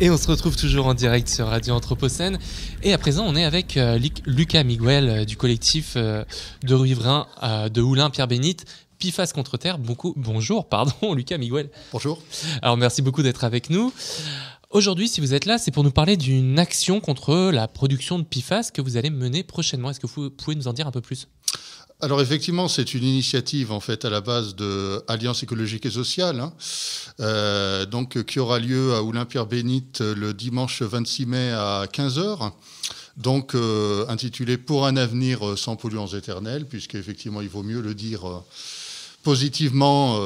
Et on se retrouve toujours en direct sur Radio Anthropocène. Et à présent, on est avec Lucas Miguel du collectif de riverains de Oulin, Pierre-Bénite, PFAS contre Terre. Bonjour, Lucas Miguel. Bonjour. Alors, merci beaucoup d'être avec nous. Aujourd'hui, si vous êtes là, c'est pour nous parler d'une action contre la production de PFAS que vous allez mener prochainement. Est-ce que vous pouvez nous en dire un peu plus ? Alors effectivement, c'est une initiative en fait à la base de Alliance écologique et sociale, qui aura lieu à Oulin-Pierre-Bénite le dimanche 26 mai à 15h. Donc intitulé Pour un avenir sans polluants éternels, puisqu'effectivement il vaut mieux le dire positivement,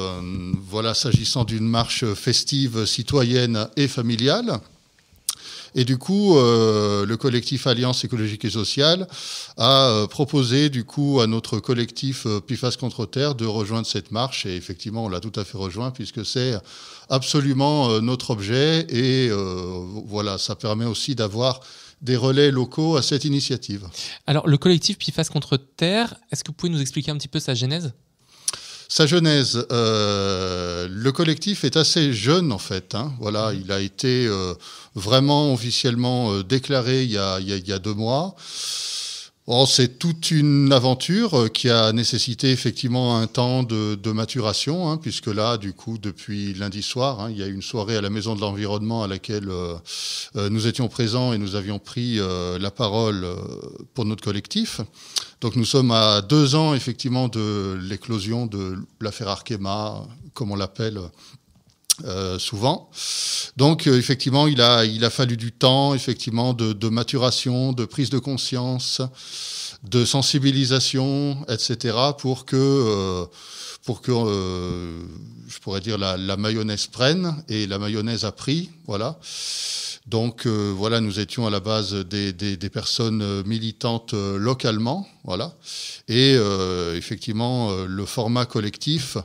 s'agissant d'une marche festive, citoyenne et familiale. Et du coup, le collectif Alliance écologique et sociale a proposé du coup à notre collectif PFAS contre Terre de rejoindre cette marche. Et effectivement, on l'a tout à fait rejoint puisque c'est absolument notre objet. Et ça permet aussi d'avoir des relais locaux à cette initiative. Alors, le collectif PFAS contre Terre, est-ce que vous pouvez nous expliquer un petit peu sa genèse ? Sa genèse, le collectif est assez jeune en fait. Il a été vraiment officiellement déclaré il y a 2 mois. C'est toute une aventure qui a nécessité effectivement un temps de maturation, puisque là, du coup, depuis lundi soir, il y a une soirée à la Maison de l'Environnement à laquelle nous étions présents et nous avions pris la parole pour notre collectif. Donc nous sommes à 2 ans effectivement de l'éclosion de l'affaire Arkema, comme on l'appelle souvent. Donc effectivement, il a fallu du temps, effectivement, de maturation, de prise de conscience, de sensibilisation, etc., pour que je pourrais dire la mayonnaise prenne, et la mayonnaise a pris, voilà. Donc nous étions à la base des personnes militantes localement, voilà. Et effectivement, le format collectif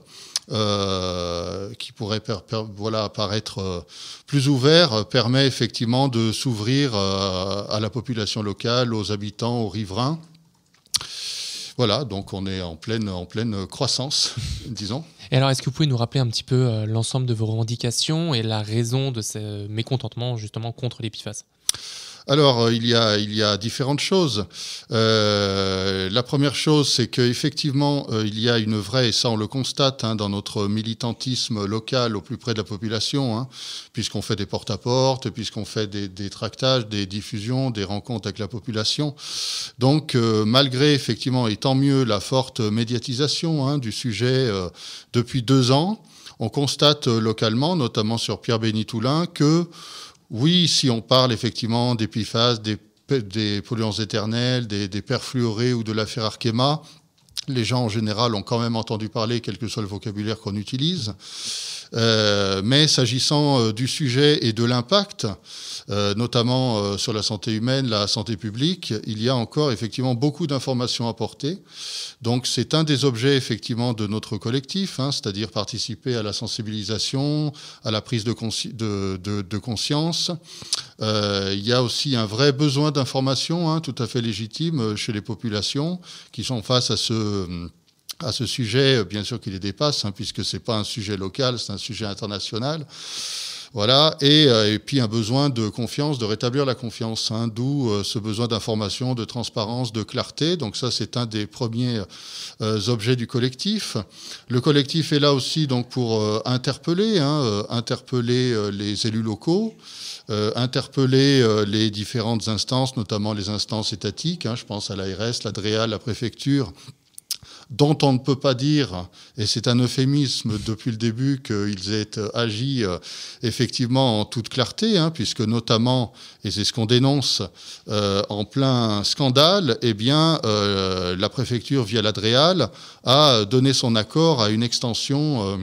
qui pourrait paraître plus ouvert, permet effectivement de s'ouvrir à la population locale, aux habitants, aux riverains. Voilà, donc on est en pleine croissance, disons. Et alors, est-ce que vous pouvez nous rappeler un petit peu l'ensemble de vos revendications et la raison de ce mécontentement justement contre les PFAS ? Alors, il y a différentes choses. La première chose, c'est qu'effectivement, il y a une vraie, et ça on le constate dans notre militantisme local au plus près de la population, puisqu'on fait des porte-à-porte, puisqu'on fait des tractages, des diffusions, des rencontres avec la population. Donc, malgré effectivement, et tant mieux, la forte médiatisation du sujet depuis 2 ans, on constate localement, notamment sur Pierre-Bénite-Oulin, que oui, si on parle effectivement des PFAS, des polluants éternels, des perfluorés ou de l'affaire Arkema, les gens en général ont quand même entendu parler, quel que soit le vocabulaire qu'on utilise. Mais s'agissant du sujet et de l'impact, notamment sur la santé humaine, la santé publique, il y a encore effectivement beaucoup d'informations à apporter. Donc c'est un des objets effectivement de notre collectif, c'est-à-dire participer à la sensibilisation, à la prise de conscience. Il y a aussi un vrai besoin d'information tout à fait légitime chez les populations qui sont face à ce sujet, bien sûr qui les dépasse, puisque c'est pas un sujet local, c'est un sujet international. Voilà, et puis un besoin de confiance, de rétablir la confiance, d'où ce besoin d'information, de transparence, de clarté. Donc ça, c'est un des premiers objets du collectif. Le collectif est là aussi donc pour interpeller les élus locaux, interpeller les différentes instances, notamment les instances étatiques. Je pense à l'ARS, la DREAL, la préfecture, dont on ne peut pas dire, et c'est un euphémisme depuis le début, qu'ils aient agi effectivement en toute clarté, puisque notamment, et c'est ce qu'on dénonce, en plein scandale, la préfecture, via la DREAL, a donné son accord à une extension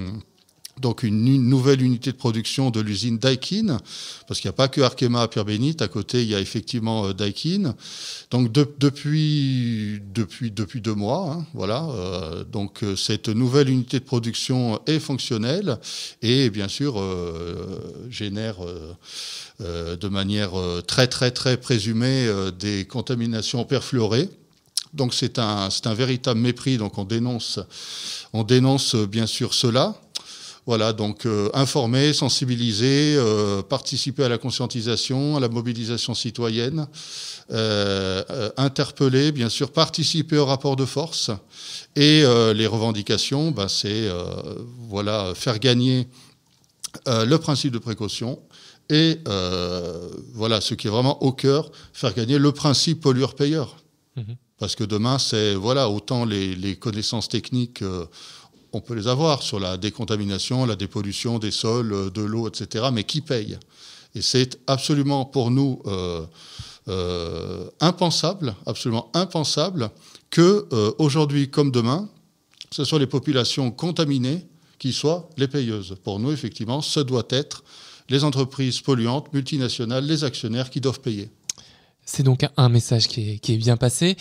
donc une nouvelle unité de production de l'usine Daikin, parce qu'il n'y a pas que Arkema à Pierre-Bénite, à côté il y a effectivement Daikin. Donc depuis 2 mois, donc cette nouvelle unité de production est fonctionnelle et bien sûr génère de manière très très très présumée des contaminations perfluorées. Donc c'est un véritable mépris, donc on dénonce bien sûr cela. Voilà, donc informer, sensibiliser, participer à la conscientisation, à la mobilisation citoyenne, interpeller, bien sûr, participer au rapport de force. Et les revendications, c'est faire gagner le principe de précaution et ce qui est vraiment au cœur, faire gagner le principe pollueur-payeur. Parce que demain, c'est autant les connaissances techniques, on peut les avoir sur la décontamination, la dépollution des sols, de l'eau, etc. Mais qui paye? Et c'est absolument pour nous absolument impensable que aujourd'hui comme demain, ce soit les populations contaminées qui soient les payeuses. Pour nous, effectivement, ce doit être les entreprises polluantes, multinationales, les actionnaires qui doivent payer. C'est donc un message qui est bien passé.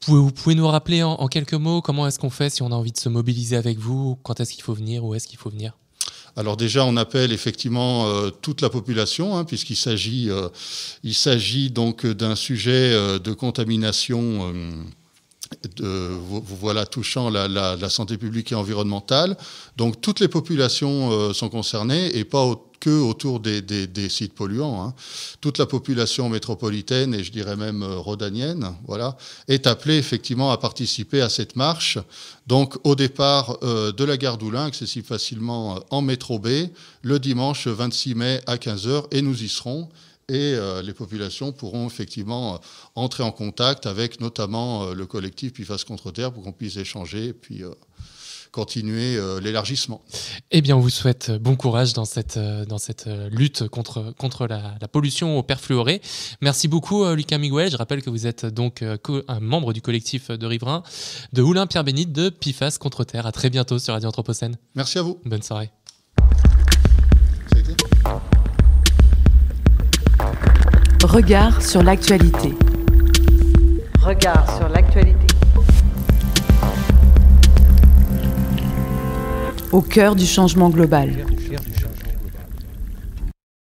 Vous pouvez nous rappeler en quelques mots comment est-ce qu'on fait si on a envie de se mobiliser avec vous? Quand est-ce qu'il faut venir? Où est-ce qu'il faut venir? Alors déjà, on appelle effectivement toute la population, puisqu'il s'agit donc d'un sujet de contamination touchant la santé publique et environnementale. Donc toutes les populations sont concernées et pas que autour des sites polluants. Toute la population métropolitaine et je dirais même rhodanienne, est appelée effectivement à participer à cette marche. Donc au départ de la gare d'Oulin, accessible facilement en métro B, le dimanche 26 mai à 15h, et nous y serons. Et les populations pourront effectivement entrer en contact avec notamment le collectif PIFAS contre Terre pour qu'on puisse échanger et puis continuer l'élargissement. Eh bien, on vous souhaite bon courage dans cette lutte contre la pollution au perfluoré. Merci beaucoup, Lucas Miguel. Je rappelle que vous êtes donc un membre du collectif de riverains de Oulin Pierre-Bénite de PIFAS contre Terre. À très bientôt sur Radio Anthropocène. Merci à vous. Bonne soirée. Ça a été ? Regard sur l'actualité. Regard sur l'actualité. Au cœur du changement global.